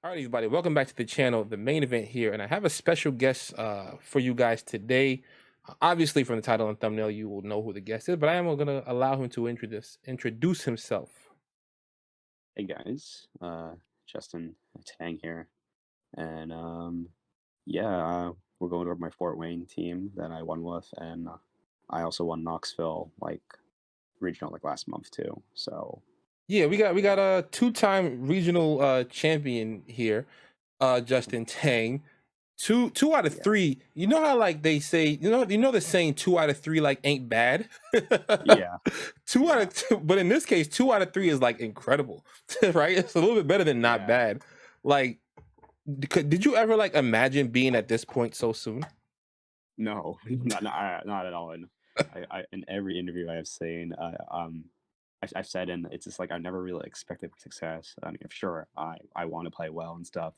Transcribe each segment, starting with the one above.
All right, everybody, welcome back to the channel, the main event here, and I have a special guest for you guys today. Obviously, from the title and thumbnail, you will know who the guest is, but I am going to allow him to introduce himself. Hey guys, Justin Tang here, and yeah, we're going over my Fort Wayne team that I won with, and I also won Knoxville like regional like last month too. So Yeah, we got yeah, a two-time regional champion here, Justin Tang. Two out of yeah, three. You know how like they say, you know the saying two out of three like ain't bad. yeah, Two out yeah, of two, but in this case, two out of three is like incredible, right? It's a little bit better than not yeah. bad. Like, did you ever like imagine being at this point so soon? No, not at all. And in every interview I have seen, I've said, and it's just like I never really expected success. I mean, sure, I want to play well and stuff,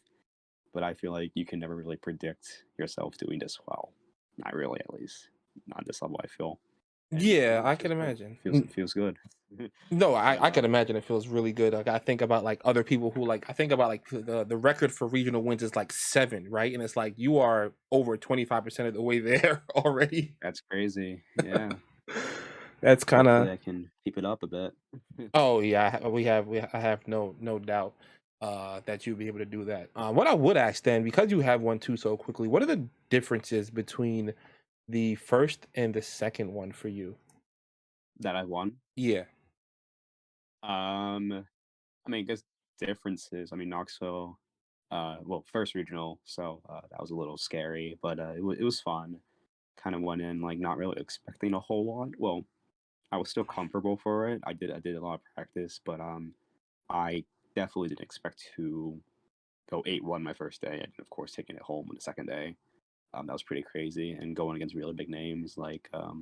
but I feel like you can never really predict yourself doing this well. Not really, at least. Not at this level, I feel. And Yeah, yeah, I it's can just good. imagine. It feels good. No, but I can imagine it feels really good. Like I think about like other people who like I think about like the record for regional wins is like seven, right? And it's like you are over 25% of the way there already. that's crazy. Yeah. That's kind Hopefully of I can keep it up a bit. Oh yeah, I have no doubt that you'll be able to do that. What I would ask then, because you have one too so quickly, what are the differences between the first and the second one for you? That I won. Yeah. Um I mean, I guess differences. I mean, Knoxville, well, first regional, so that was a little scary, but it was fun. Kind of went in like not really expecting a whole lot. Well, I was still comfortable for it. I did a lot of practice, but I definitely didn't expect to go 8-1 my first day, and of course taking it home on the second day. That was pretty crazy, and going against really big names like uh,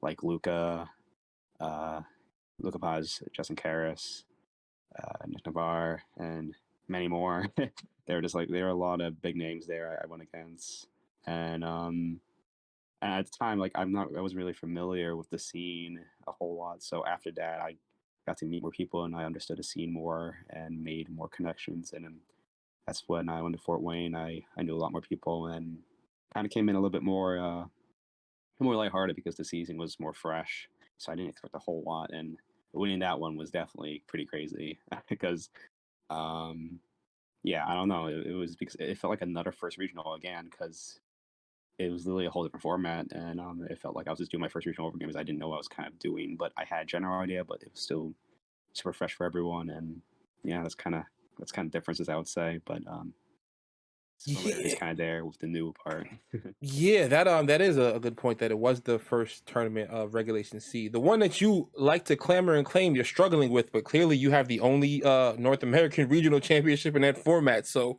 Luca Paz, Justin Karras, Nick Navarre, and many more. There were a lot of big names there I went against, and at the time, like I wasn't really familiar with the scene a whole lot. So after that, I got to meet more people and I understood the scene more and made more connections. And then that's when I went to Fort Wayne. I knew a lot more people and kind of came in a little bit more lighthearted because the season was more fresh. So I didn't expect a whole lot. And winning that one was definitely pretty crazy because um, yeah, I don't know. It was because it felt like another first regional again because it was literally a whole different format, and it felt like I was just doing my first regional over games. I didn't know what I was kind of doing, but I had a general idea, but it was still super fresh for everyone, and yeah, that's kind of differences I would say, but similarities Yeah. kind of there with the new part. Yeah, that is a good point that it was the first tournament of Regulation C. The one that you like to clamor and claim you're struggling with, but clearly you have the only North American regional championship in that format. So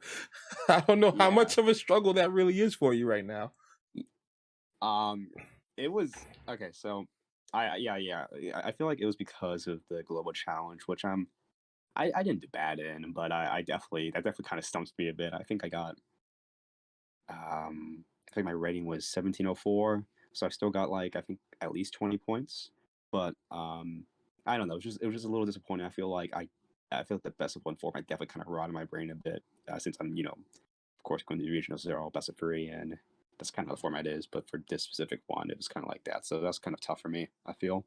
I don't know how Yeah. much of a struggle that really is for you right now. Um, it was okay. So, yeah. I feel like it was because of the global challenge, which I didn't do bad in, but I definitely that definitely kind of stumps me a bit. I think my rating was 1704, so I still got like I think at least 20 points. But I don't know. It was just a little disappointing. I feel like the best of one format definitely kind of rotted my brain a bit since I'm of course going to the regionals they're all best of three and that's kind of how the format is. But for this specific one, it was kind of like that. So that's kind of tough for me. I feel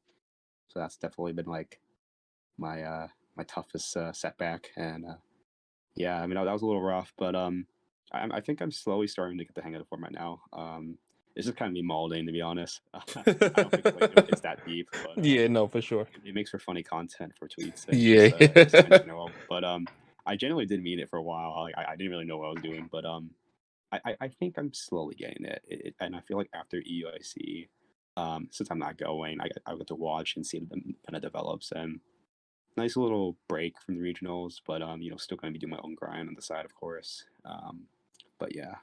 so that's definitely been like my toughest setback and yeah, I mean that was a little rough, but I think I'm slowly starting to get the hang of the format now. It's just kind of me molding, to be honest. I don't think it's that deep, but Yeah, no, for sure. it makes for funny content for tweets and Yeah. just in general. But I genuinely did mean it for a while. Like I didn't really know what I was doing, but I think I'm slowly getting it, and I feel like after EUIC, since I'm not going, I get to watch and see it kind of develops and nice little break from the regionals, but still gonna be doing my own grind on the side, of course. But yeah,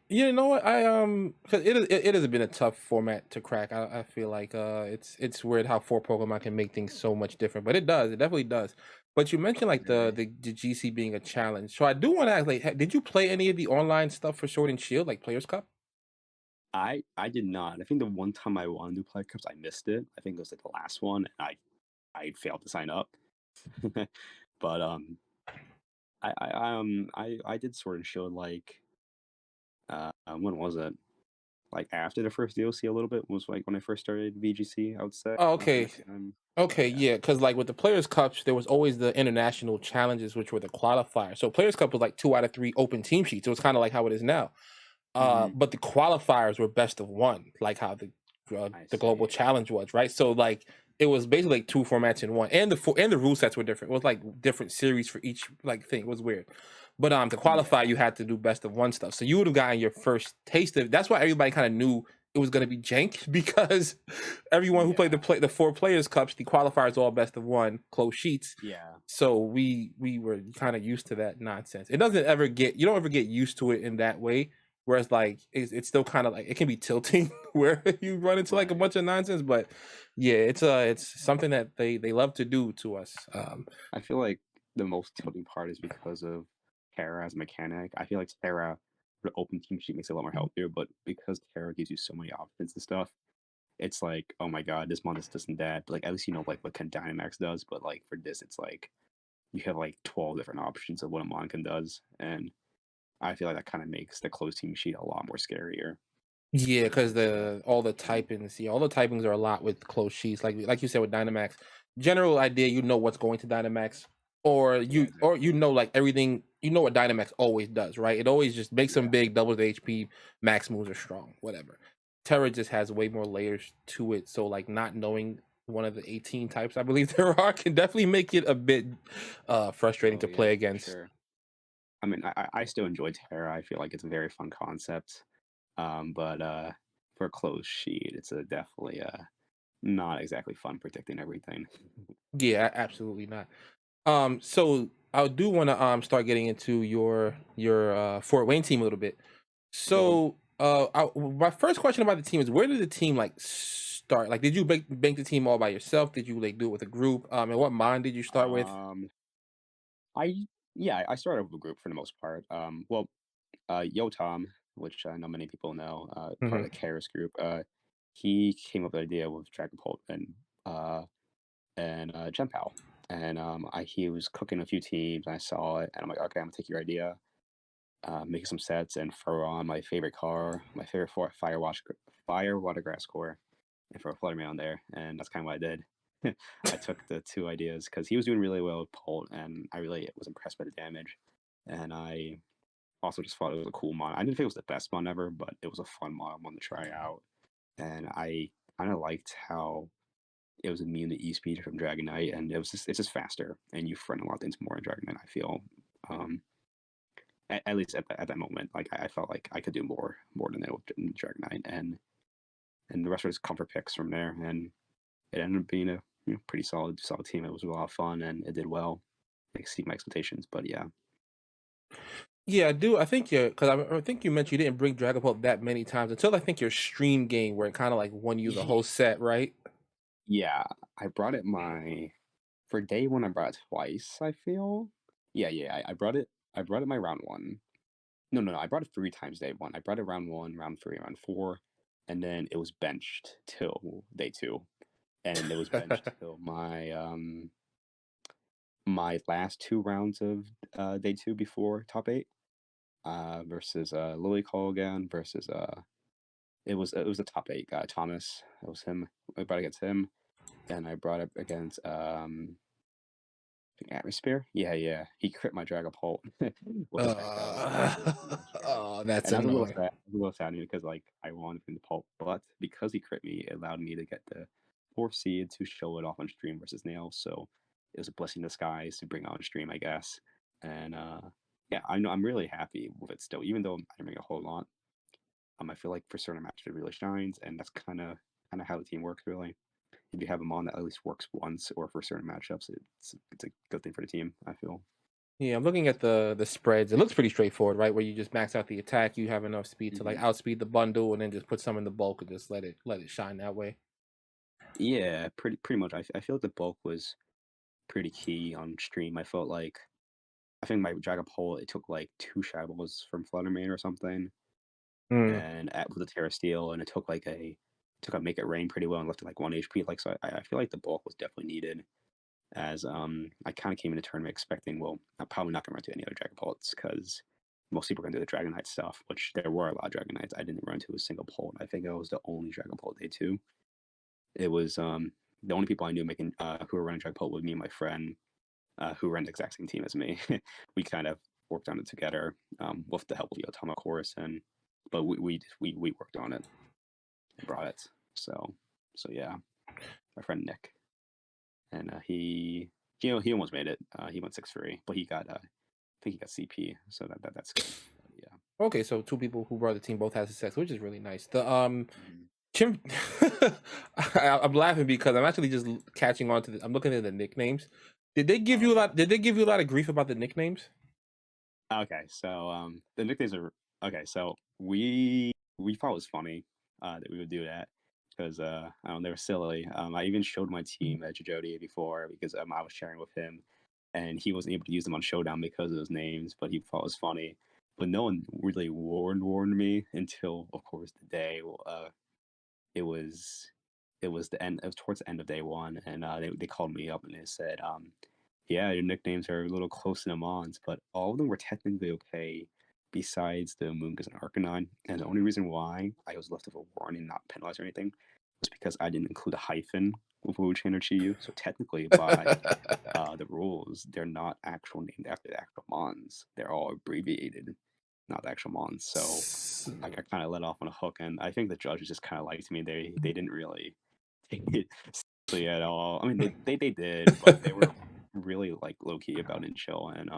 You know what? 'Cause it has been a tough format to crack. I feel like it's weird how four Pokemon can make things so much different, but it definitely does. But you mentioned like very. the GC being a challenge, so I do want to ask, like, did you play any of the online stuff for Sword and Shield, like Players Cup? I did not. I think the one time I wanted to play cups, I missed it. I think it was like the last one, and I failed to sign up. But I did Sword and Shield like when was it? Like after the first DLC a little bit was like when I first started VGC, I would say. Oh, The okay. next time. Okay, Yeah. yeah, because like with the Players Cups, there was always the international challenges, which were the qualifiers. So Players Cup was like 2 out of 3 open team sheets. It was kind of like how it is now. Hmm. But the qualifiers were best of one, like how I the global see. challenge was, right? So like it was basically like 2 formats in one, and the rule sets were different. It was like different series for each like thing. It was weird. But to qualify, Yeah. you had to do best of one stuff. So you would have gotten your first taste of. That's why everybody kind of knew it was going to be jank because everyone who played Yeah. the 4 Players Cups, the qualifiers all best of one, closed sheets. Yeah. So we were kind of used to that nonsense. It doesn't ever get you don't ever get used to it in that way. Whereas like it's still kind of like it can be tilting where you run into like a Right. bunch of nonsense. But yeah, it's something that they love to do to us. I feel like the most tilting part is because of Terra as a mechanic. I feel like Terra, the open team sheet makes it a lot more healthier, but because Terra gives you so many options and stuff, it's like, oh my god, this mon does this and that. But like at least you know like what Dynamax does, but like for this, it's like you have like 12 different options of what a Monkin does, and I feel like that kind of makes the closed team sheet a lot more scarier. Yeah, because Because the all the typings, all the typings are a lot with closed sheets. Like you said with Dynamax, general idea, you know what's going to Dynamax, or yeah, you exactly. know like everything, you know what Dynamax always does, right? It always just makes them Yeah, big, doubles the HP, max moves are strong, whatever. Terra just has way more layers to it, so like not knowing one of the 18 types I believe there are can definitely make it a bit frustrating oh to yeah, play for against. sure. I mean, I still enjoy Terra. I feel like it's a very fun concept. But for a closed sheet, it's a definitely not exactly fun predicting everything. Yeah, absolutely not. So I do want to start getting into your Fort Wayne team a little bit. Okay. So my first question about the team is where did the team like start? Like, did you bank the team all by yourself? Did you like do it with a group? And what mind did you start with? Um, I yeah, I started with a group for the most part. Well, Yotam, which I know many people know, part Hmm. of the Karis group, he came up with the idea with Dragapult and Genpal. And he was cooking a few teams, and I saw it, and I'm like, okay, I'm gonna take your idea, make some sets, and throw on my favorite car, my favorite Fire Water Grass core, and throw a Fluttermane on there, and that's kind of what I did. I took the two ideas because he was doing really well with Bolt, and I really was impressed by the damage. And I also just thought it was a cool mod. I didn't think it was the best mod ever, but it was a fun mod I wanted to try out. And I kind of liked how it was immune to E speed from Dragonite, and it's just faster, and you front a lot of things more in Dragonite. I feel, um, at least at that moment, like I felt like I could do more than that with Dragonite, and the rest was comfort picks from there, and it ended up being a pretty solid team. It was a lot of fun, and it did well, exceed my expectations. But yeah, Yeah, I do. I think you because I think you mentioned you didn't bring Dragapult that many times until I think your stream game where it kind of like won you the whole set, right? yeah, I brought it for day one. I brought it twice. I feel, yeah. I brought it. I brought it my round one. No. I brought it 3 times day one. I brought it round one, round three, round four, and then it was benched till day two, and it was benched till my last 2 rounds of day two before top eight. Versus Lily Colgan versus it was the top eight guy Thomas. It was him. I brought against him. Then I brought up against I think Atmosphere. Yeah. He crit my Dragapult with his Echo Uh, first matchup. oh, that's And I was a little annoying. sad. I was a little sad because like I wanted him to pulp, but because he crit me, it allowed me to get the 4th seed to show it off on stream versus Nails. So it was a blessing in disguise to bring on stream, I guess. And yeah, I'm really happy with it still, even though I didn't bring a whole lot. I feel like for certain matches it really shines, and that's kind of how the team works really. If you have a mon that at least works once, or for certain matchups, it's a good thing for the team. I feel. Yeah, I'm looking at the spreads. It looks pretty straightforward, right? Where you just max out the attack, you have enough speed to like Hmm. outspeed the bundle, and then just put some in the bulk and just let it shine that way. Yeah, pretty much. I feel like the bulk was pretty key on stream. I think my Dragon Pole it took like 2 shadows from Fluttermane or something, Mm. and with the Terra Steel, and it took a Make It Rain pretty well and left it like 1 HP. Like so, I feel like the bulk was definitely needed. as I kind of came into the tournament expecting, well, I'm probably not going to run into any other Dragapults because most people are going to do the Dragonite stuff, which there were a lot of Dragonites. I didn't run into a single Pult. I think I was the only Dragapult day two. It was the only people I knew making who were running Dragapult with me and my friend who ran the exact same team as me. We kind of worked on it together with the help of Yotama, of course, but we worked on it and brought it. So yeah, my friend Nick, and he almost made it. He went 6-3, but he got I think he got CP, so that's good. Yeah. Okay, so two people who brought the team both had success, which is really nice. The Mhm. Chim, I'm laughing because I'm actually just catching on to I'm looking at the nicknames. Did they give Oh you a yeah. lot? Did they give you a lot of grief about the nicknames? Okay, so the nicknames are okay. So we thought it was funny that we would do that because I don't know, they were silly. I even showed my team at Jody before because I was sharing with him, and he wasn't able to use them on Showdown because of those names, but he thought it was funny. But no one really warned me until, of course, the day it was it was the end. It was towards the end of day one, and they called me up and they said, "Yeah, your nicknames are a little close to the Mons, but all of them were technically okay, besides the Moongas and Arcanine. And the only reason why I was left with a warning, not penalized or anything, was because I didn't include a hyphen with Wu Chain or Chiyu. So technically, by the rules, they're not actual named after the actual Mons. They're all abbreviated, not the actual Mons. So I got kind of let off on a hook, and I think the judges just kind of liked me. They didn't really take it seriously at all. I mean, they did, but they were really like low key about it and chill. And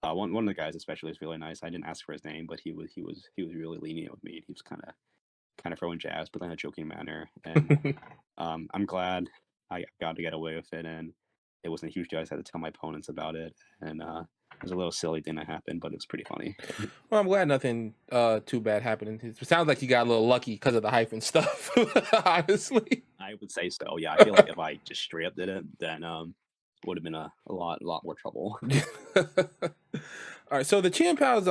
one of the guys especially was really nice. I didn't ask for his name, but he was really lenient with me. He was kind of throwing jabs, but in a joking manner. And I'm glad I got to get away with it, and it wasn't a huge deal. I just had to tell my opponents about it, and it was a little silly thing that happened, but it was pretty funny. Well, I'm glad nothing too bad happened. It sounds like you got a little lucky because of the hyphen stuff. Honestly. I would say so. Yeah, I feel like if I just straight up did it, then would have been a lot more trouble. All right, so the Pals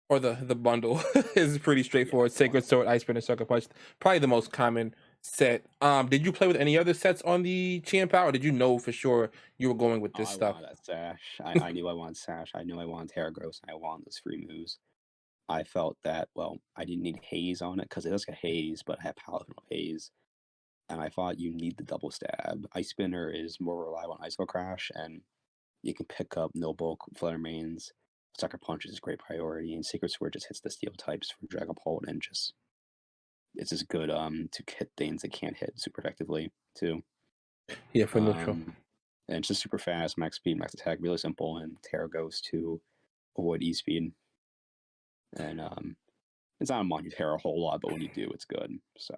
or the bundle is pretty Yeah, straightforward. the Sacred bundle. Sword, Ice Spin, and Sucker Punch. Probably the most common set. Did you play with any other sets on the Pal, or did you know for sure you were going with Oh, this I stuff? wanted that sash. I knew I wanted sash. I knew I wanted Terra Gross, and I wanted those free moves. I felt that, well, I didn't need haze on it because it does get haze, but I have paladin with haze. And I thought you need the double stab. Ice Spinner is more reliable on Ice Crash, and you can pick up no bulk Fluttermanes. Sucker Punch is a great priority, and Secret Sword just hits the steel types for Dragapult, and just it's just good to hit things that can't hit super effectively too. Yeah, for neutral. Um, and it's just super fast, max speed, max attack, really simple, and Terra goes to avoid E speed. And it's not a mon you tear a whole lot, but when you do, it's good. So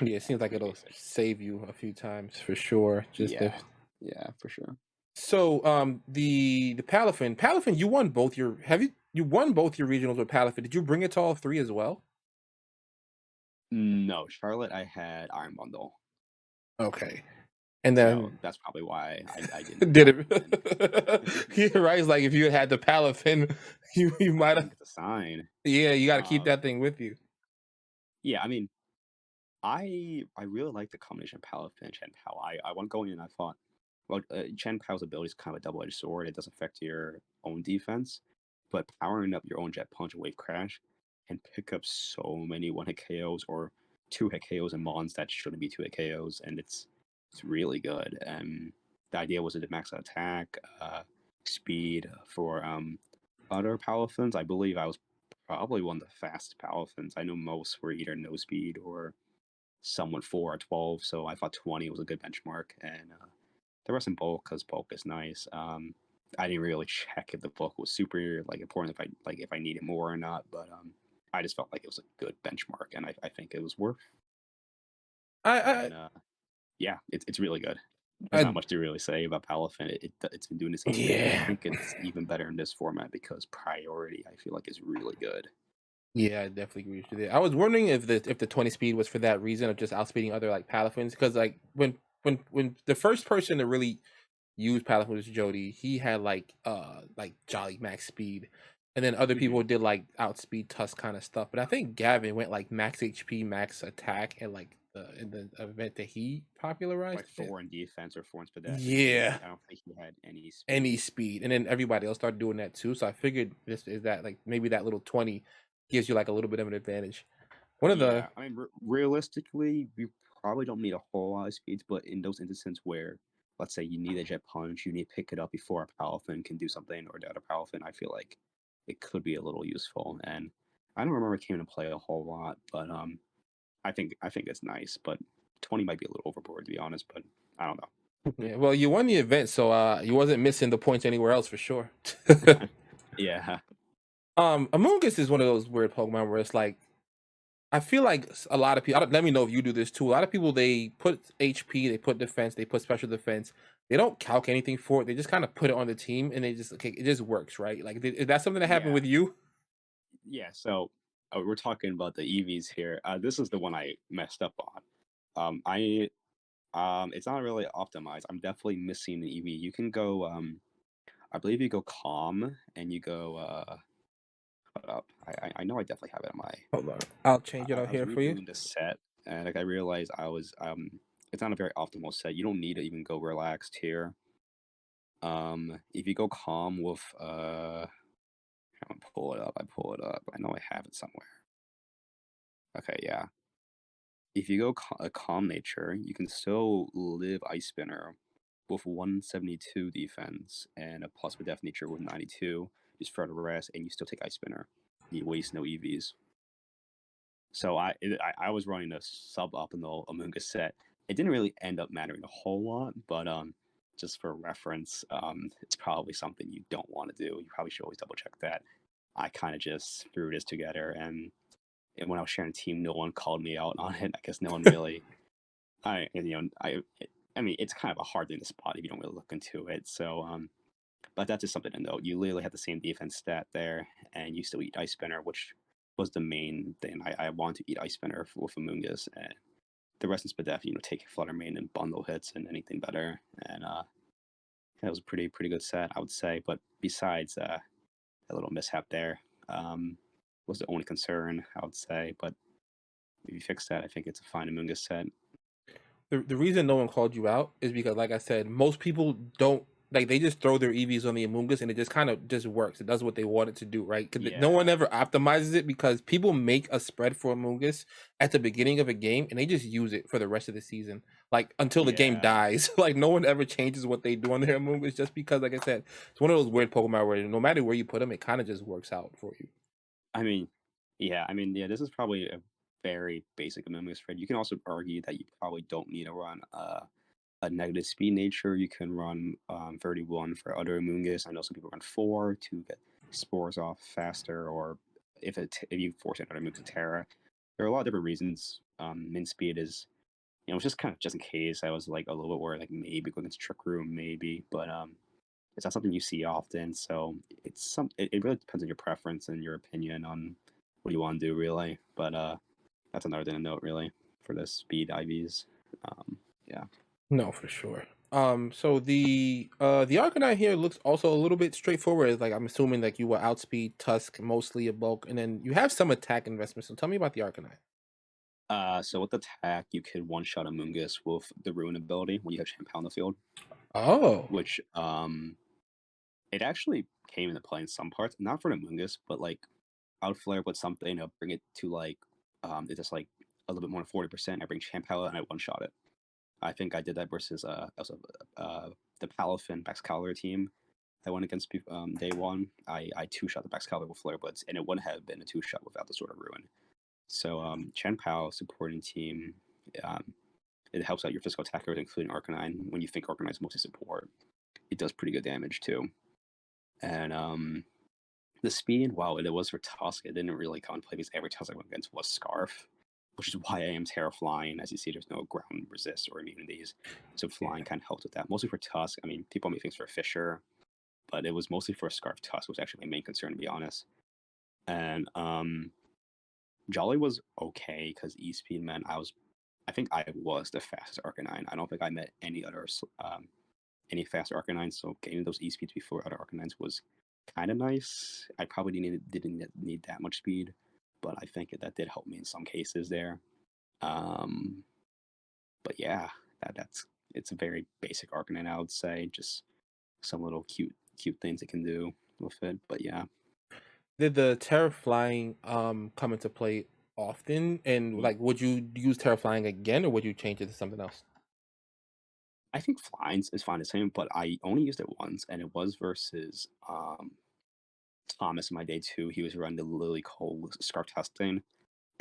Yeah, it seems like pretty it'll basic. save you a few times for sure. Just if Yeah, yeah, for sure. so, the Palafin, you won both your you won both your regionals with Palafin. Did you bring it to all three as well? No, Charlotte, I had Iron Bundle, Okay, and so then that's probably why I didn't did win. it? You're right. It's like if you had the Palafin, you I might have. didn't get the sign. Yeah, you got to keep Um, that thing with you. yeah, I mean, I really like the combination of Palafin and Chen Pao. I went going in, I thought, well, Chen Pao's ability is kind of a double edged sword. It does affect your own defense, but powering up your own Jet Punch and Wave Crash can pick up so many one hit KOs or two hit KOs and Mons that shouldn't be two hit KOs, and it's really good. And the idea was to max out attack, speed for other Palafins. I believe I was probably one of the fastest Palafins. I know most were either no speed or someone 4 or 12, so I thought 20 was a good benchmark. And the rest in bulk, because bulk is nice. I didn't really check if the bulk was super like important, if I needed more or not, but I just felt like it was a good benchmark, and I think it was worth. I And yeah, it's really good. There's I not much to really say about Palafin. It's been doing the same thing, and I yeah. think it's even better in this format because priority I feel like is really good. Yeah, I definitely agree with you there. I was wondering if the 20 speed was for that reason of just outspeeding other like Palafins, because like when the first person to really use Palafin was Jody, he had like Jolly max speed, and then other Hmm. people did like outspeed Tusk kind of stuff. But I think Gavin went like max HP, max attack, and like in the event that he popularized. Like 4 in defense or 4 in Spadef. Yeah, I don't think he had any any speed. speed, and then everybody else started doing that too. So I figured this is that like maybe that little 20 gives you like a little bit of an advantage. One of the Yeah, I mean, realistically, we probably don't need a whole lot of speeds, but in those instances where, let's say, you need a jet punch, you need to pick it up before a Palafin can do something, or the other Palafin, I feel like it could be a little useful. And I don't remember it came into play a whole lot, but I think it's nice. But 20 might be a little overboard to be honest, but I don't know. yeah, well, you won the event, so you wasn't missing the points anywhere else for sure. Yeah, Amoonguss is one of those weird Pokemon where it's like I feel like a lot of people. Let me know if you do this too. A lot of people they put HP, they put defense, they put special defense. They don't calc anything for it. They just kind of put it on the team, and they just okay, it just works, right? Like, is that something that happened yeah, with you? yeah. So we're talking about the EVs here. This is the one I messed up on. I it's not really optimized. I'm definitely missing the EV. You can go I believe you go calm and you go hold up. I know I definitely have it on my Hold on, I'll change it I out was here for you. redoing the set and like I realized I was it's not a very optimal set. You don't need to even go relaxed here. If you go calm with I'm gonna pull it up. I pull it up. I know I have it somewhere. Okay, yeah. If you go a calm nature, you can still live Ice Spinner with 172 defense and a plus with Def Nature with 92. Just for the rest, and you still take Ice Spinner. You waste no EVs. So I was running a suboptimal Amoonguss set. It didn't really end up mattering a whole lot, but just for reference, it's probably something you don't want to do. You probably should always double check that. I kind of just threw this together, and when I was sharing a team, no one called me out on it. I guess no one really. I mean, it's kind of a hard thing to spot if you don't really look into it. So, but that's just something to note. You literally have the same defense stat there, and you still eat Ice Spinner, which was the main thing. I want to eat Ice Spinner with Amoonguss, and the rest is Spadef, take Flutter Mane and bundle hits and anything better. And that was a pretty good set, I would say. But besides that little mishap there, was the only concern, I would say. But if you fix that, I think it's a fine Amoonguss set. The reason no one called you out is because, like I said, most people don't like they just throw their EVs on the Amoonguss and it just kind of just works. It does what they want it to do, right? Because no one Yeah, ever optimizes it because people make a spread for Amoonguss at the beginning of a game and they just use it for the rest of the season, like until the game yeah. dies. Like no one ever changes what they do on their Amoonguss just because, like I said, it's one of those weird Pokemon where no matter where you put them, it kind of just works out for you. I mean, yeah. This is probably a very basic Amoonguss spread. You can also argue that you probably don't need to run a negative speed nature. You can run 31 for other Amoonguss. I know some people run 4 to get spores off faster, or if you force another move to Terra. There are a lot of different reasons. Min speed is, it's just kind of just in case. I was like a little bit worried, like maybe going into Trick Room, maybe, but it's not something you see often. So it really depends on your preference and your opinion on what you want to do, really. But that's another thing to note, really, for the speed IVs. Yeah. No, for sure. So the Arcanine here looks also a little bit straightforward. Like I'm assuming like you will outspeed Tusk, mostly a bulk, and then you have some attack investment. So tell me about the Arcanine. So with attack, you could one shot a Mungus with the Ruin ability when you have Champ on the field, Oh, which it actually came into play in some parts, not for the Mungus, but like Outflare with something to bring it to like it's just like a little bit more than 40%. I bring Champ and I one shot it. I think I did that versus also the Palafin Baxcalor team. I went against day one. I two shot the Baxcalor with Flare Blitz, and it wouldn't have been a two shot without the Sword of Ruin. So Chen Pao supporting team, um, it helps out your physical attackers, including Arcanine. When you think Arcanine is mostly support, it does pretty good damage too. And the speed, wow, it was for Tusk. It didn't really contemplate because every Tusk I went against was Scarf, which is why I am Terra Flying. As you see, there's no ground resist or immunities, so flying yeah. kind of helped with that. Mostly for Tusk. I mean, people make things for Fisher, but it was mostly for Scarf Tusk, was actually my main concern, to be honest. And Jolly was okay because E speed meant I think I was the fastest Arcanine. I don't think I met any other any fast Arcanines, so getting those E speeds before other Arcanines was kind of nice. I probably didn't need that much speed, but I think that did help me in some cases there. Um, But yeah, that's it's a very basic Arcanine, I would say. Just some little cute things it can do with it. But yeah. Did the Terra Flying come into play often? And Mm. like, would you use Terra Flying again, or would you change it to something else? I think flying is fine the same, but I only used it once, and it was versus Thomas in my day two. He was running the Lily Cole Scarf testing,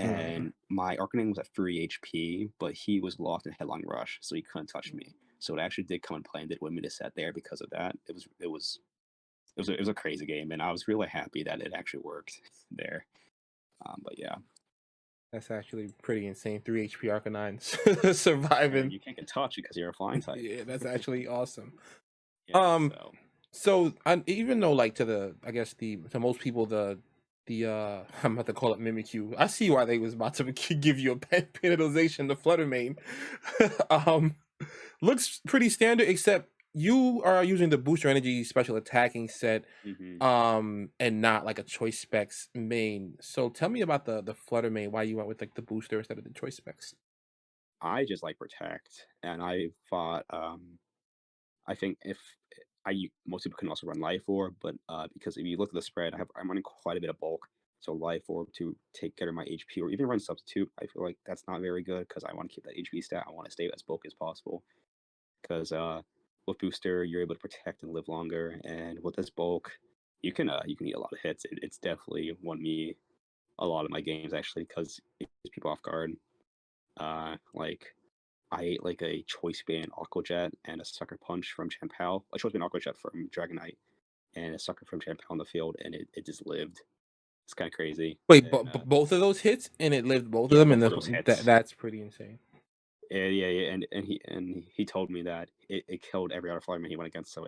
Mm. and my Arcanine was at 3 HP, but he was locked in Headlong Rush, so he couldn't touch me. So it actually did come and play and did win me the set there because of that. It was a crazy game, and I was really happy that it actually worked there. But yeah, That's actually pretty insane. 3 HP Arcanines and surviving. you can't get touched because you're a flying type. Yeah, that's actually awesome. Yeah, Um, so so even though like to the I guess the to most people the I'm about to call it Mimikyu. I see why they was about to give you a penalization. The Fluttermane, um, looks pretty standard, except you are using the booster energy special attacking set, hmm and not like a choice specs main. So tell me about the Fluttermane. Why you went with like the booster instead of the choice specs? I just like protect, and I thought I think if most people can also run Life Orb, but because if you look at the spread, I'm running quite a bit of bulk. So Life Orb to take care of my HP, or even run Substitute, I feel like that's not very good because I want to keep that HP stat. I want to stay as bulk as possible because with Booster you're able to protect and live longer, and with this bulk you can eat a lot of hits. It's definitely won me a lot of my games actually because it gets people off guard. Like I ate like a choice band Aqua Jet and a sucker punch from Champal, a choice band Aqua Jet from Dragonite, and a sucker from Champal on the field, and it just lived. It's kind of crazy. Wait, And both of those hits, and it lived both of yeah, them, and both of those hits. that's pretty insane. Yeah, and he told me that it killed every other Flutterman he went against. So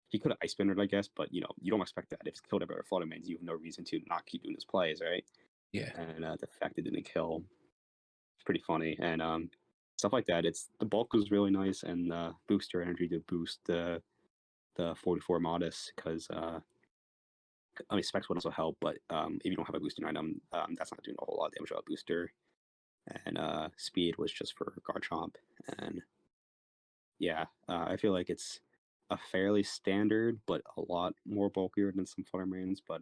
he could have ice spinnered, I guess, but you don't expect that. If it's killed every other Flutterman, you have no reason to not keep doing his plays, right? Yeah. And the fact it didn't kill, it's pretty funny. And stuff like that. It's the bulk was really nice, and booster energy to boost the 44 modest because I mean specs would also help, but if you don't have a boosting item, that's not doing a whole lot of damage without booster. And speed was just for Garchomp, and yeah, I feel like it's a fairly standard, but a lot more bulkier than some Fluttermanes. But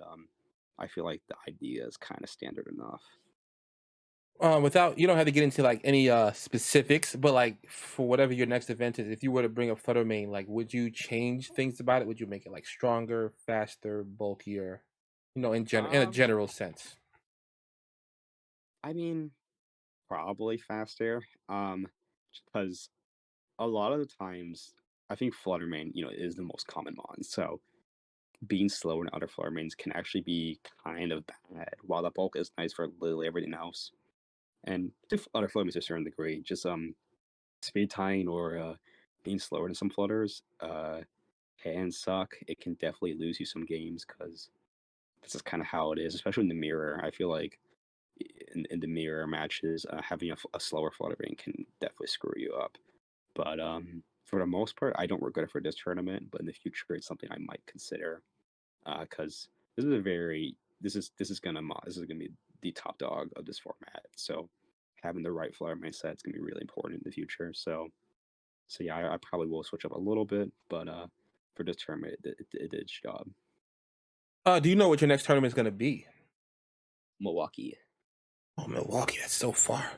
I feel like the idea is kind of standard enough. Without you don't have to get into like any specifics, but like for whatever your next event is, if you were to bring up Fluttermane, like would you change things about it? Would you make it like stronger, faster, bulkier? In a Um, general sense. I mean, probably faster. Because a lot of the times, I think Fluttermane, is the most common mon. So being slower than other Fluttermanes can actually be kind of bad. While the bulk is nice for literally everything else, and other Fluttermanes to a certain degree, just speed tying or being slower than some Flutters can suck. It can definitely lose you some games because this is kind of how it is, especially in the mirror. I feel like in the mirror matches, having a slower Fluttermane can definitely screw you up. But for the most part, I don't regret it for this tournament. But in the future, it's something I might consider because this is gonna be the top dog of this format. So having the right flower mindset is gonna be really important in the future. So yeah, I probably will switch up a little bit, but for this tournament, it did its job. Do you know what your next tournament is going to be? Milwaukee, Oh, Milwaukee, that's so far.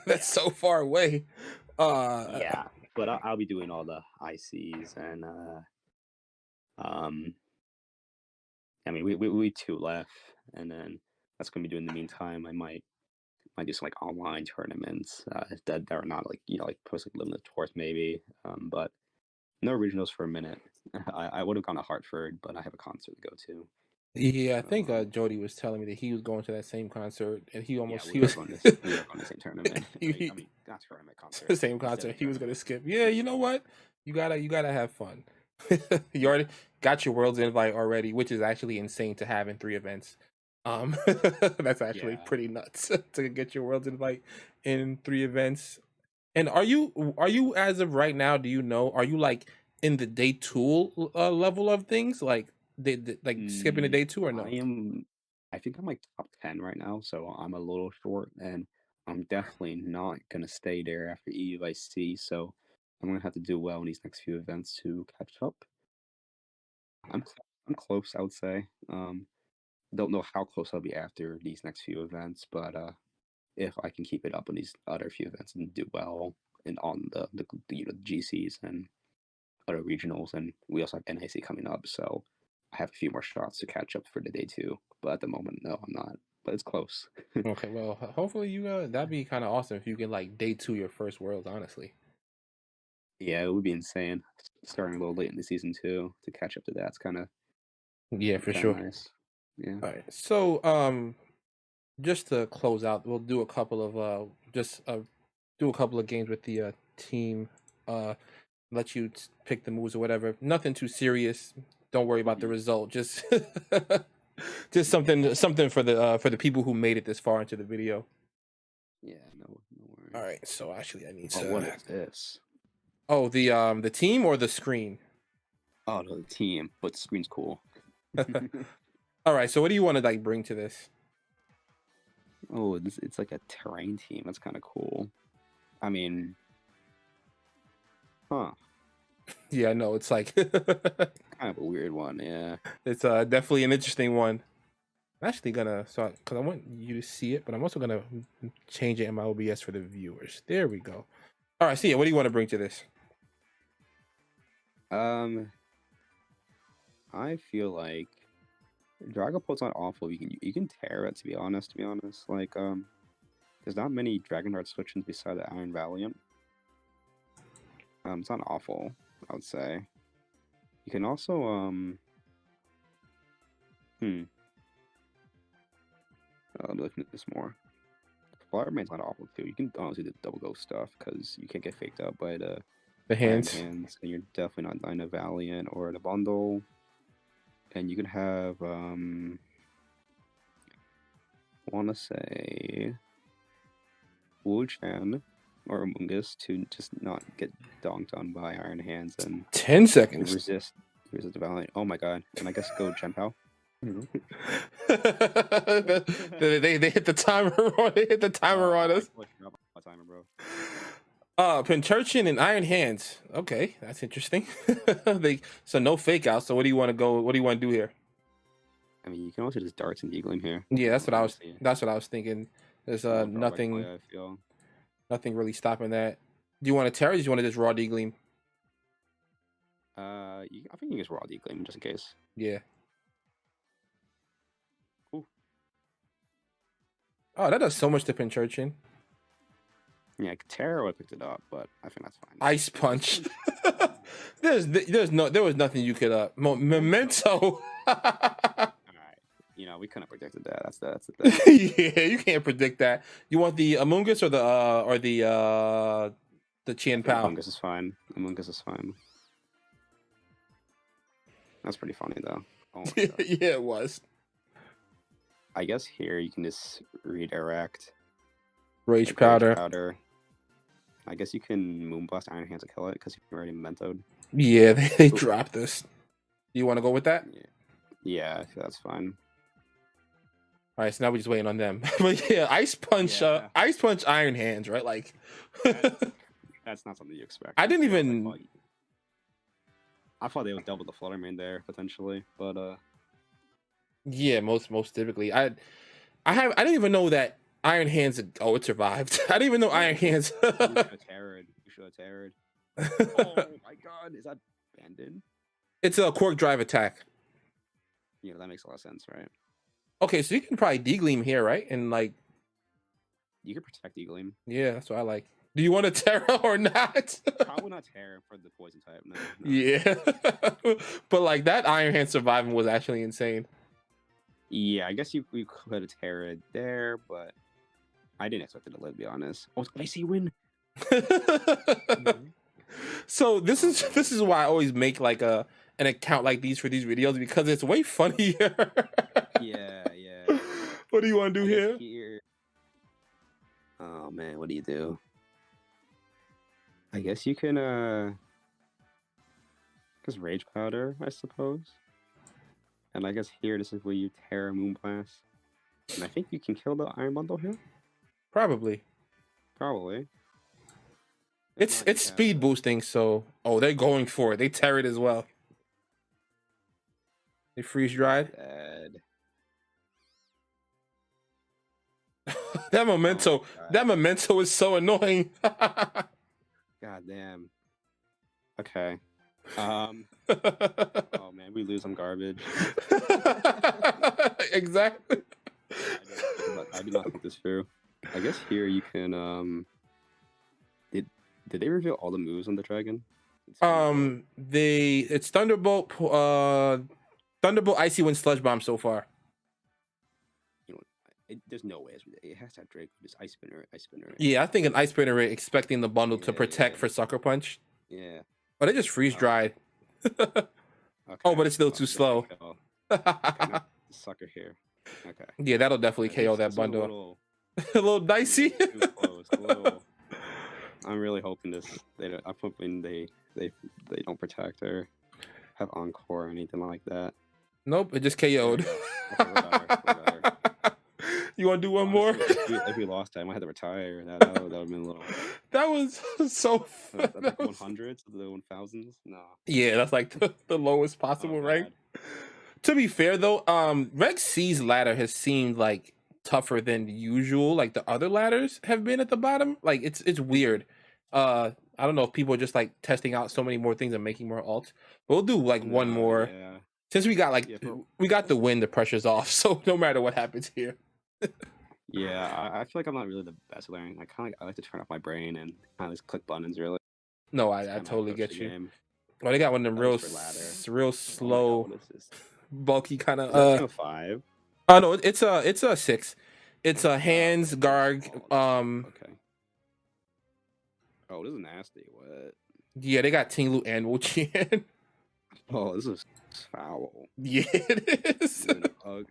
That's yeah, so far away. Uh, yeah. But I'll be doing all the ICs and um I mean we two left, and then that's gonna be doing in the meantime. I might do some like online tournaments that are not like like posted limited tours maybe. But no regionals for a minute. I would have gone to Hartford, but I have a concert to go to. yeah, I So think Jody was telling me that he was going to that same concert, and yeah, he was we are going to the same tournament. I he, mean not tournament concert. the same He said concert. the He was gonna tournament. skip. Yeah, Yeah, you know what? You gotta have fun. You yeah, already got your world's invite already, which is actually insane to have in 3 events. That's actually yeah. pretty nuts to get your world's invite in 3 events. And are you as of right now? Do you know? Are you like in the day two level of things, like like skipping the day two or I no? am. I think I'm like top 10 right now, so I'm a little short, and I'm definitely not gonna stay there after EUIC, so I'm gonna have to do well in these next few events to catch up. I'm close, I would say. Don't know how close I'll be after these next few events, but if I can keep it up on these other few events and do well and on the GCs and other regionals, and we also have NIC coming up, so I have a few more shots to catch up for the day two. But at the moment, no, I'm not. But it's close. Okay, well, hopefully you that'd be kind of awesome if you can like day two your first worlds. Honestly. Yeah, it would be insane. Starting a little late in the season too to catch up to that. It's Yeah, for kind of sure. nice. Yeah. All right. So, just to close out, we'll do a couple of do a couple of games with the team. Let you pick the moves or whatever. Nothing too serious. Don't worry about the Mhm. result. Just just something for the people who made it this far into the video. Yeah. No All worries. right. So actually, I need Oh, to. what is this? Oh, the team or the screen. Oh, no, the team, but the screen's cool. All right. So what do you want to like bring to this? Oh, it's like a terrain team. That's kind of cool. I mean, huh? Yeah, no, it's like Kind of a weird one. Yeah. it's definitely an interesting one. I'm actually gonna because I want you to see it, but I'm also gonna change it in my OBS for the viewers. There we go. All right, see it. What do you want to bring to this? Um, I feel like Dragapult's not awful. You can tear it. To be honest, like there's not many Dragon Dart switch-ins beside the Iron Valiant. It's not awful, I would say. You can also hmm. I'm looking at this more. Flowerman's not awful too. You can honestly do double ghost stuff because you can't get faked out by the The Iron hands. Hands, and you're definitely not dying a Valiant or the bundle. And you can have wanna say Wu-Chan or Amoongus to just not get donked on by Iron Hands and 10 seconds. resist the Valiant. Oh my god. And I guess go Chenpao. They hit the timer. They hit the timer on us. My timer, bro. Pinturchin and Iron Hands. Okay, that's interesting. So no fake out. So what do you want to go? What do you want to do here? I mean, you can also just darts and Eagling here. Yeah, that's what I was. Honestly. That's what I was thinking. There's More drawback nothing, play, I feel. nothing really stopping that. Do you want to Terra? Or do you want to just raw D Gleam? I think you can just raw Eagling just in case. Yeah. Ooh. Oh, that does so much to Pinturchin. Yeah, Terra would have picked it up, but I think that's fine. Ice Punch. there was nothing you could Memento. Alright. We couldn't have predicted that. That's the thing. Yeah, you can't predict that. You want the Amoongus or the Chien Pao? Amoongus is fine. Amoongus is fine. That's pretty funny though. Oh my god. Yeah, it was. I guess here you can just redirect Rage like, Powder. Rage Powder. I guess you can Moonblast Iron Hands to kill it because you've already Mementoed. Yeah, they dropped this. Do you want to go with that? Yeah, I feel that's fine. All right, so now we're just waiting on them. But yeah, Ice Punch, Yeah. Ice Punch, Iron Hands, right? Like, That's not something you expect. I didn't even. I thought they would double the Fluttermane there potentially, but Yeah, most typically, I didn't even know that Iron Hands. Oh, it survived. I didn't even know Iron Hands. You should have tarried. Oh my god, is that Banded? It's a Quark Drive attack. Yeah, that makes a lot of sense, right? Okay, so you can probably D-Gleam here, right? And like, you can protect Eagleam. Yeah, that's what I like. Do you want a Terra or not? Probably not Terra for the poison type. No. Yeah, but like that Iron Hand surviving was actually insane. Yeah, I guess we could have Terra there, but I didn't expect it to live, to be honest. Oh, it's Icy Wind. So this is why I always make like an account like these for these videos because it's way funnier. Yeah. What do you want to do here? Oh man, what do you do? I guess you can just Rage Powder, I suppose. And I guess here this is where you Terra Moonblast. And I think you can kill the Iron Bundle here. Probably. Probably. If It's not, you speed have boosting, so they're going for it. They tear it as well. They freeze dried. dead. That Oh my memento, god. is so annoying. God damn. Okay. Oh man, we lose some garbage. Exactly. I did not think this through. I guess here you can did they reveal all the moves on the dragon? It's Thunderbolt, Icy Wind, Sludge Bomb so far. You know, there's no way it has to have Drake with this Ice Spinner. Yeah, I think an Ice Spinner rate expecting the bundle to protect for Sucker Punch. Yeah. But they just freeze dried. Okay. Oh, but it's still Well, too slow. Got sucker here. Okay. Yeah, that'll definitely KO that bundle. A little dicey. Too close. A little. I'm really hoping I'm hoping they don't protect or have encore or anything like that. Nope, it just KO'd. Okay, we're better. You want to do one Honestly, more? if we lost, I might have to retire. That would have been a little. That was so. That's like 100s, the 1000s. No. Yeah, that's like the lowest possible rank. To be fair though, Reg C's ladder has seemed like tougher than usual. Like the other ladders have been at the bottom. Like it's weird. I don't know if people are just like testing out so many more things and making more alts. But we'll do like one more. Yeah. Since we got we got the win, the pressure's off. So no matter what happens here. Yeah, I feel like I'm not really the best at learning. I like to turn off my brain and kind of just click buttons. Really. No, I totally get you. Well, they got one of them real slow, bulky kind of. 5. Oh no, it's a 6. It's a hands Garg. Okay. Oh, this is nasty. What? Yeah, they got Tinglu and Wu Qian. Oh, this is foul. Yeah, it is.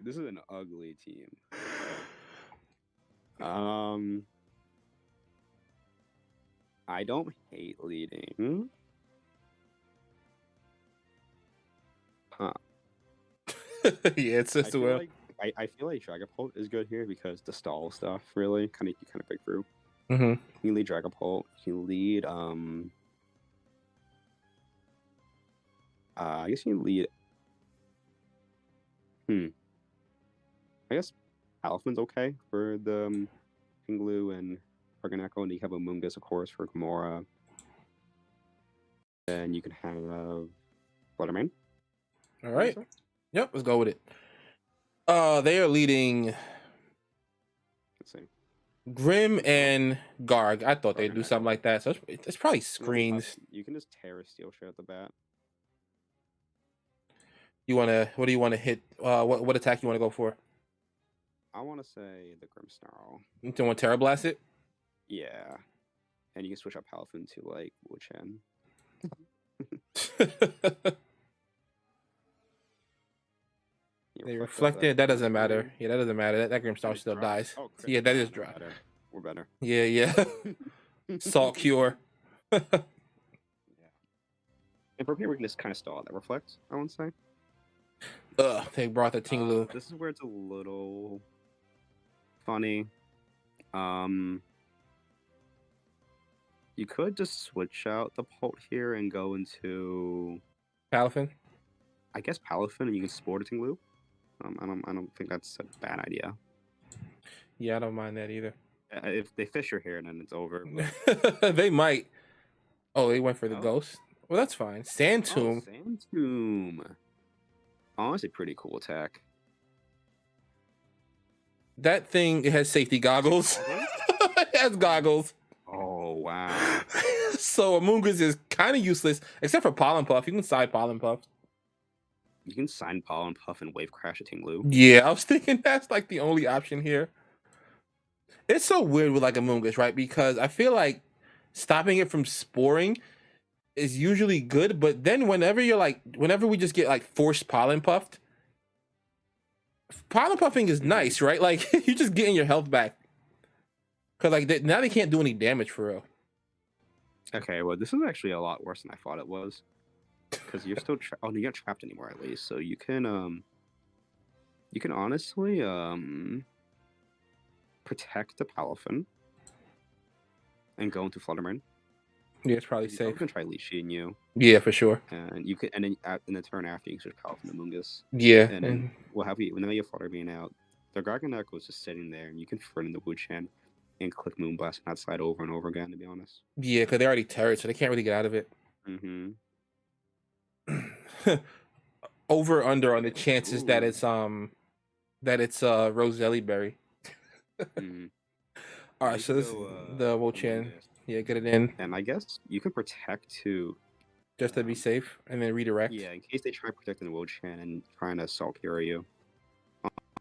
This is an ugly team. I don't hate leading. Huh. Yeah, it's just well. I feel like Dragapult is good here because the stall stuff really you kind of break through. Mm-hmm. You can lead Dragapult. You can lead I guess you can lead. I guess Alpha's okay for the Kinglu and Arganeko, and you have a Mungus, of course, for Gamora. Then you can have Fluttermane. All right. Yep, let's go with it. They are leading. Let's see. Grim and Garg. I thought they'd do something like that. So it's probably screens. You can just tear a Steel Shard at the bat. What do you want to hit? What attack you want to go for? I want to say the Grim Snarl. You want to Terra Blast it? Yeah. And you can switch up Palafin to like Wu-Chen. They reflected. That doesn't matter. Yeah, that doesn't matter. That Grim Snarl still dies. Oh, yeah, that is dry. We're better. Yeah. Salt cure. Yeah. And from here we can just kind of stall that reflects, I would say. They brought the Tinglu. This is where it's a little funny. You could just switch out the Pult here and go into Palafin. I guess Palafin, and you can sport a Tinglu. I don't think that's a bad idea. Yeah, I don't mind that either. If they Fisher here, then it's over. They might. Oh, they went for the ghost. Well, that's fine. Sand Tomb. Sand Tomb. Honestly, pretty cool attack. That thing, it has safety goggles. It has goggles. Oh, wow. So Amoongus is kind of useless, except for Pollen Puff. You can side Pollen Puff. You can sign Pollen Puff and Wave Crash a Tinglu. Yeah, I was thinking that's like the only option here. It's so weird with like Amoongus, right? Because I feel like stopping it from sporing is usually good, but then whenever we just get like forced pollen puffing is nice, right? Like you're just getting your health back. Cause like now they can't do any damage for real. Okay, well this is actually a lot worse than I thought it was. Because you're still you're not trapped anymore at least, so you can honestly protect the Palafin. and go into Flutterman. Yeah, it's probably He's probably safe. gonna try leashing you, Yeah, for sure. and you could, and then in the turn after you can switch power from the Mungus, Yeah. and then we'll have you when you have Flutterbean out. The Dragonite was just sitting there, and you can friend the Wuchan and click Moonblast on that side over and over again. To be honest. Yeah, because they're already turret, so they can't really get out of it. Mm-hmm. Over under on the chances that Ooh. it's Roselli Berry. Mm-hmm. All right, so this is the Wo-Chan. Yeah, get it in. And I guess you can protect too. Just to be safe, and then redirect. Yeah, in case they try protecting the Wo-Chan and trying to assault hero you.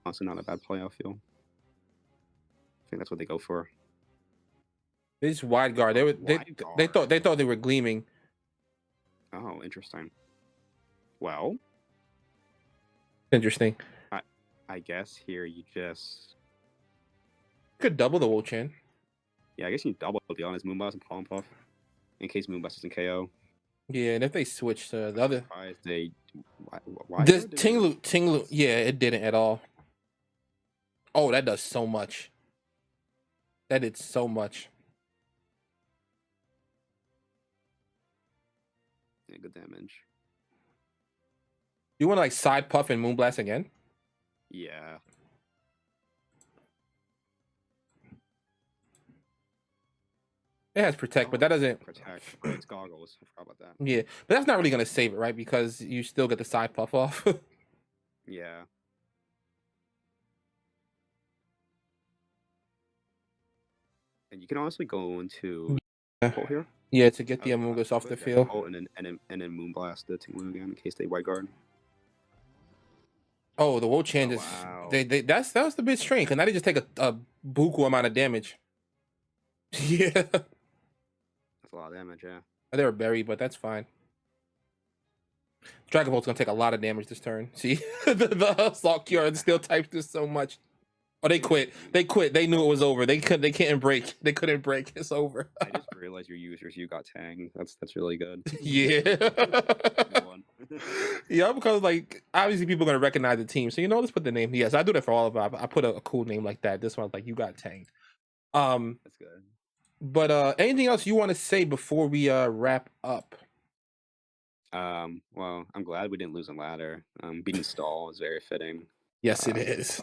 Also, not a bad play, I feel. I think that's what they go for. They just wide guard. They thought they were gleaming. Oh, interesting. Well, Interesting. I guess here you just Could double the Wo-Chan. Yeah, I guess you double, to be honest, Moonblast and Pollen Puff. In case Moonblast doesn't KO. Yeah, and if they switch to the other... Why this Tinglu, yeah, it didn't at all. Oh, that does so much. That did so much. Yeah, good damage. You want to like side puff and Moonblast again? Yeah. It has protect, but that doesn't protect. Oh, it's goggles. I forgot about that. Yeah, but that's not really gonna save it, right? Because you still get the side puff off. Yeah. And you can honestly go into Bolt here. Yeah, to get the Amogus off the field. And then Moonblast the Tinglu again in case they white guard. Oh, the Wo-Chan just that was the bit strange, because now they just take a buku amount of damage. Yeah. That's a lot of damage, yeah. They were buried, but that's fine. Dragon Bolt's gonna take a lot of damage this turn. See, the Assault Cure and Steel types this so much. Oh, they quit. They quit. They knew it was over. They couldn't break. They couldn't break. It's over. I just realized your users. You got Tang. That's really good. Yeah. Yeah, because like obviously people are gonna recognize the team. So let's put the name. Yes, I do that for all of them. I put a cool name like that. This one's like you got Tang. That's good. But anything else you want to say before we wrap up? Well, I'm glad we didn't lose a ladder. Beating Stall is very fitting. Yes, it is.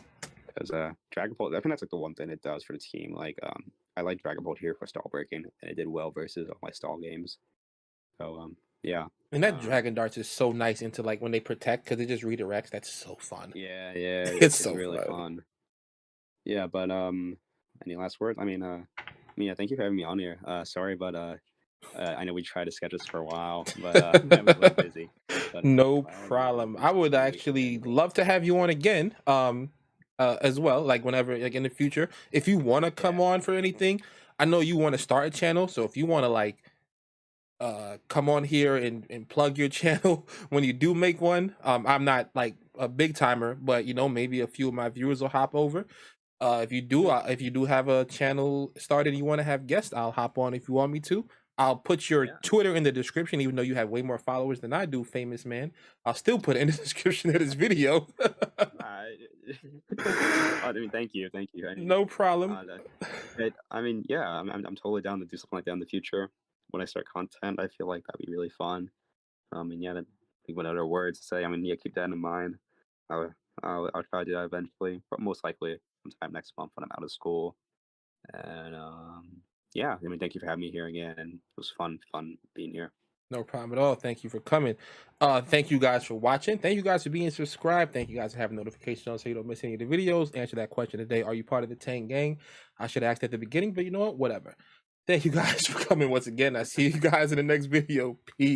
Because Dragon Bolt, I think that's like the one thing it does for the team. Like, I like Dragon Bolt here for stall breaking, and it did well versus all my stall games. So, yeah. And that Dragon Darts is so nice into like when they protect, because it just redirects. That's so fun. Yeah, it's so really fun. Yeah, but any last words? I mean, thank you for having me on here. Sorry, but I know we tried to schedule this for a while, but I was a little busy. But, no problem. I would actually love to have you on again. As well, like whenever, like in the future, if you want to come on for anything. I know you want to start a channel, so if you want to like come on here and plug your channel when you do make one. I'm not like a big timer, but maybe a few of my viewers will hop over. If you do have a channel started and you want to have guests, I'll hop on if you want me to. I'll put your Twitter in the description, even though you have way more followers than I do, famous man. I'll still put it in the description of this video. I mean, thank you. No problem. I mean, yeah, I'm totally down to do something like that in the future. When I start content, I feel like that'd be really fun. And yeah, think what other words to say. I mean, yeah, keep that in mind. I'll try to do that eventually, but most likely sometime next month when I'm out of school. And yeah, I mean, thank you for having me here again, and it was fun being here. No problem at all. Thank you for coming. Thank you guys for watching. Thank you guys for being subscribed. Thank you guys for having notifications on so you don't miss any of the videos. Answer that question today. Are you part of the Tang gang? I should have asked at the beginning, but you know what? Whatever. Thank you guys for coming once again. I see you guys in the next video. Peace.